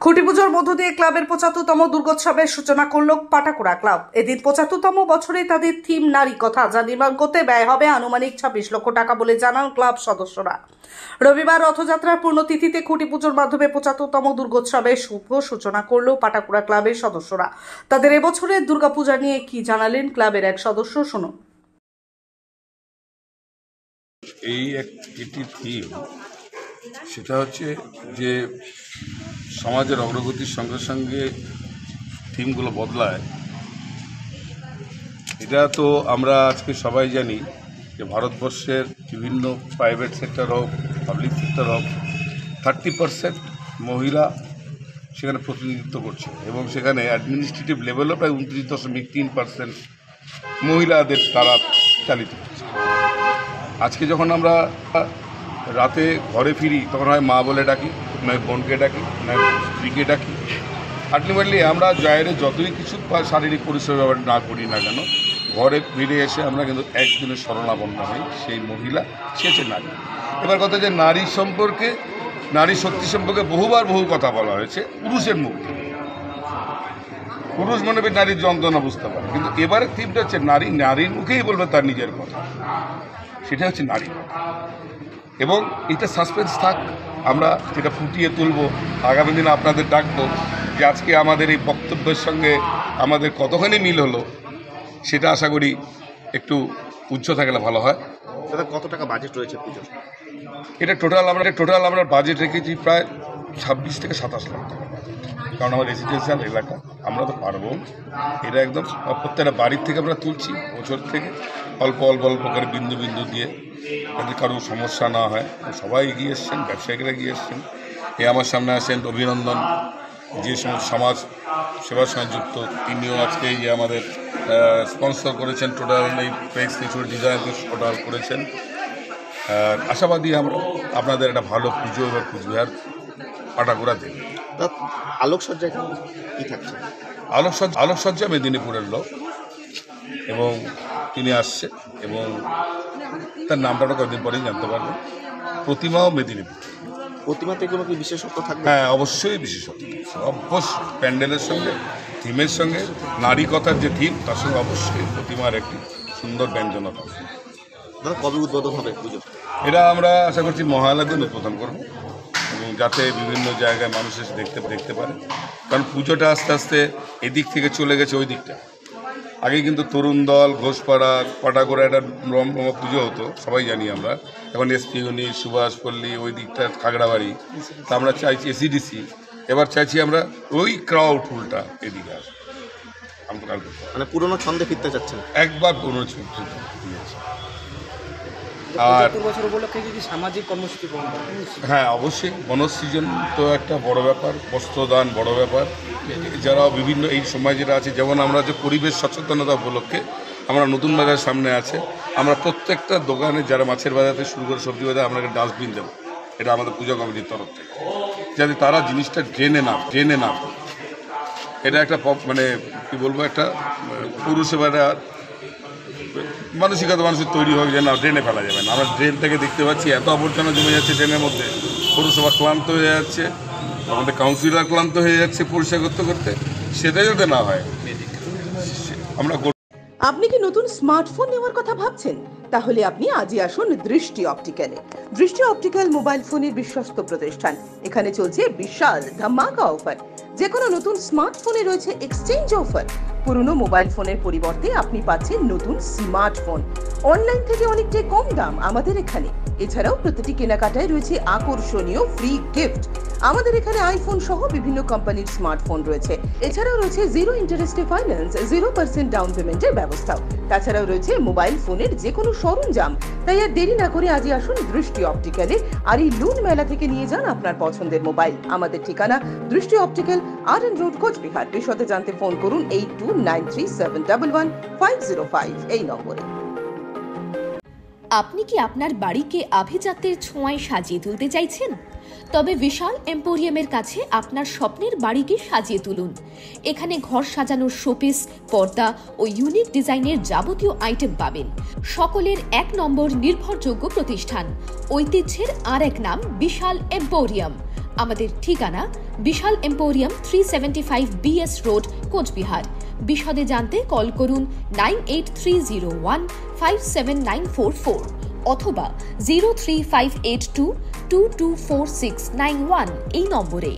খুঁটি পুজোর মধ্য দিয়ে ক্লাবের ৭৫তম দুর্গোৎসবের সূচনা করল পাটাকুড়া ক্লাব। এদিন ৭৫তম বছরে তাদের থিম নারী কথা, যা নির্মাণ করতে ব্যয় হবে আনুমানিক ২৬ লক্ষ টাকা বলে জানান ক্লাব সদস্যরা। রবিবার রথযাত্রার পূর্ণতিথিতে খুঁটি পুজোর মাধ্যমে ৭৫তম দুর্গোৎসবের শুভ সূচনা করল পাটাকুড়া ক্লাবের সদস্যরা। তাদের এবছরের দুর্গাপূজা নিয়ে কি জানালেন ক্লাবের এক সদস্য, শুনুন। এই একটি থিম, সেটা হচ্ছে যে সমাজের অগ্রগতির সঙ্গে সঙ্গে থিমগুলো বদলায়। এটা তো আমরা আজকে সবাই জানি যে ভারতবর্ষের বিভিন্ন প্রাইভেট সেক্টর হোক, পাবলিক সেক্টর হোক, 30% মহিলা সেখানে প্রতিনিধিত্ব করছে এবং সেখানে অ্যাডমিনিস্ট্রেটিভ লেভেলও প্রায় 29.3% মহিলাদের দ্বারা চালিত হচ্ছে। আজকে যখন আমরা রাতে ঘরে ফিরি তখন হয় মা বলে ডাকি, নয় বোনকে ডাকি, নয় স্ত্রীকে ডাকি। আলটিমেটলি আমরা যতই কিছু শারীরিক পরিশ্রম না করি না কেন, ঘরে ফিরে এসে আমরা কিন্তু একদিনের শরণাপন্ন হই সেই মহিলা, সে হচ্ছে নারী। এবার কথা যে নারী সম্পর্কে, নারী শক্তি সম্পর্কে বহুবার বহু কথা বলা হয়েছে পুরুষের মুখ থেকে। পুরুষ মনে হয় নারীর যন্ত্রণা বুঝতে পারে, কিন্তু এবারে থিমটা হচ্ছে নারীর মুখেই বলবে তার নিজের কথা, সেটা হচ্ছে নারী। এবং এটা সাসপেন্স থাক, আমরা যেটা ফুটিয়ে তুলব আগামী দিনে আপনাদের ডাকবো যে আজকে আমাদের এই বক্তব্যের সঙ্গে আমাদের কতখানি মিল হলো, সেটা আশা করি একটু উচ্চ থাকলে ভালো হয়। দাদা, কত টাকা বাজেট রয়েছে পুজোর? এটা টোটাল আমরা বাজেট রেখেছি প্রায় 26 থেকে 27 লাখ টাকা বাজেট, কারণ আমার রেসিডেন্সিয়াল এলাকা, আমরা তো পারবো। এটা একদম প্রত্যেকটা বাড়ির থেকে আমরা তুলছি, বছর থেকে অল্প করে বিন্দু দিয়ে, যাতে কারো সমস্যা না হয়। সবাই এগিয়ে এসছেন, ব্যবসায়ীরা এগিয়ে এসছেন। আমার সামনে আসেন অভিনন্দন, যে সমাজ সেবার সঙ্গে যুক্ত, তিনিও আজকে এই যে আমাদের স্পন্সর করেছেন, টোটাল এই প্রেস কিছুর ডিজাইন টোটাল করেছেন। আশাবাদী আমরা আপনাদের একটা ভালো পুজো এবার কুচবিহার পাটাকুড়া দেবে। আলোকসজ্জা কী থাকছে? আলোকসজ্জা মেদিনীপুরের লোক, এবং তিনি আসছে এবং তার নামটা কয়েকদিন পরেই জানতে পারবেন। প্রতিমাও মেদিনীপুর। প্রতিমাতে কোনো কি বিশেষত্ব থাকবে? হ্যাঁ, অবশ্যই বিশেষত্ব, অবশ্যই প্যান্ডেলের সঙ্গে, থিমের সঙ্গে, নারী কথার যে থিম, তার সঙ্গে অবশ্যই প্রতিমার একটি সুন্দর ব্যঞ্জনতা। দাদা, কবে উদ্বোধন হবে পুজো? এটা আমরা আশা করছি মহালয়ার দিন উদ্বোধন করব, এবং যাতে বিভিন্ন জায়গায় মানুষ এসে দেখতে পারে। কারণ পুজোটা আস্তে আস্তে এদিক থেকে চলে গেছে ওই দিকটা। আগে কিন্তু তরুণ দল, ঘোষপাড়া, পাটাকুড়া একটা রমরমা পুজো হতো, সবাই জানি আমরা। এখন এসপি ইউনিট, সুভাষপল্লী, ওই দিকটা খাগড়াবাড়ি। তা আমরা চাইছি এসিডিসি, এবার চাইছি আমরা ওই ক্রাউড ফুলটা এদিকে আসবে। মানে পুরোনো ছন্দে ফিরতে চাচ্ছেন? একবার পুরোনো ছন্দে দিয়েছে। আর বছর উপলক্ষে যদি সামাজিক কর্মসূচি গ্রহণ করেন? হ্যাঁ, অবশ্যই। বনসৃজন তো একটা বড় ব্যাপার, বস্ত্রদান বড় ব্যাপার। এছাড়াও বিভিন্ন এই সময় যেটা আছে, যেমন আমরা যে পরিবেশ সচেতনতা উপলক্ষে আমরা নতুন বাজার সামনে আছে, আমরা প্রত্যেকটা দোকানে যারা মাছের বাজার থেকে শুরু করে সবজি বাজার, আমরা একটা ডাস্টবিন দেবো। এটা আমাদের পূজা কমিটির তরফ থেকে, যাতে তারা জিনিসটা ড্রেনে না এটা একটা মানে কী বলবো, একটা পুরসভাটা মানসিকতা মানুষের তৈরি হোক যে না, ড্রেনে ফেলা যাবে না। আমরা ড্রেন থেকে দেখতে পাচ্ছি এত আবর্জনা জমে যাচ্ছে ড্রেনের মধ্যে, পৌরসভা ক্লান্ত হয়ে যাচ্ছে, আমাদের কাউন্সিলর ক্লান্ত হয়ে যাচ্ছে পরিষ্কার করতে। সেটা যাতে না হয় আমরা। আপনি কি নতুন স্মার্টফোন নেওয়ার কথা ভাবছেন? তাহলে আপনি আজই আসুন দৃষ্টি অপটিক্যালে। দৃষ্টি অপটিক্যাল মোবাইল ফোনের বিশ্বস্ত প্রতিষ্ঠান। এখানে চলছে বিশাল ধামাকা অফার। যে কোনো নতুন স্মার্টফোনে রয়েছে এক্সচেঞ্জ অফার। পুরনো মোবাইল ফোনের পরিবর্তে আপনি পাচ্ছেন নতুন স্মার্টফোন, অনলাইন থেকে অনেকটাই কম দাম আমাদের এখানে। এছাড়াও প্রতিটি কেনাকাটায় রয়েছে আকর্ষণীয় ফ্রি গিফট। আমাদের এখানে আইফোন সহ বিভিন্ন কোম্পানির স্মার্টফোন রয়েছে। এছাড়াও রয়েছে 0 ইন্টারেস্টে ফাইন্যান্স, 0% ডাউন পেমেন্টের ব্যবস্থাও। তাছাড়াও রয়েছে মোবাইল ফোনের যে কোনো সরঞ্জাম। তাই আর দেরি না করে আজই আসুন দৃষ্টি অপটিক্যালে, আর এই লুন মেলা থেকে নিয়ে যান আপনার পছন্দের মোবাইল। আমাদের ঠিকানা দৃষ্টি অপটিক্যাল, RN রোড, কোচবিহার। বিশদে জানতে ফোন করুন 8293711505 এই নম্বরে। আপনি কি আপনার বাড়িকে আভিজাত্যের ছোঁয়ায় সাজিয়ে তুলতে চাইছেন? তবে বিশাল এম্পোরিয়ামের কাছে আপনার স্বপ্নের বাড়িকে সাজিয়ে তুলুন। এখানে ঘর সাজানোর শোপিস, পর্দা ও ইউনিক ডিজাইনের যাবতীয় আইটেম পাবেন। সকলের 1 নম্বর নির্ভরযোগ্য প্রতিষ্ঠান। ঐতিহ্যের আর এক নাম বিশাল এম্পোরিয়াম। আমাদের ঠিকানা বিশাল এম্পোরিয়াম 375 BS রোড, কোচবিহার। বিশদে জানতে কল করুন 9830157944 অথবা 03582224691 এই নম্বরে।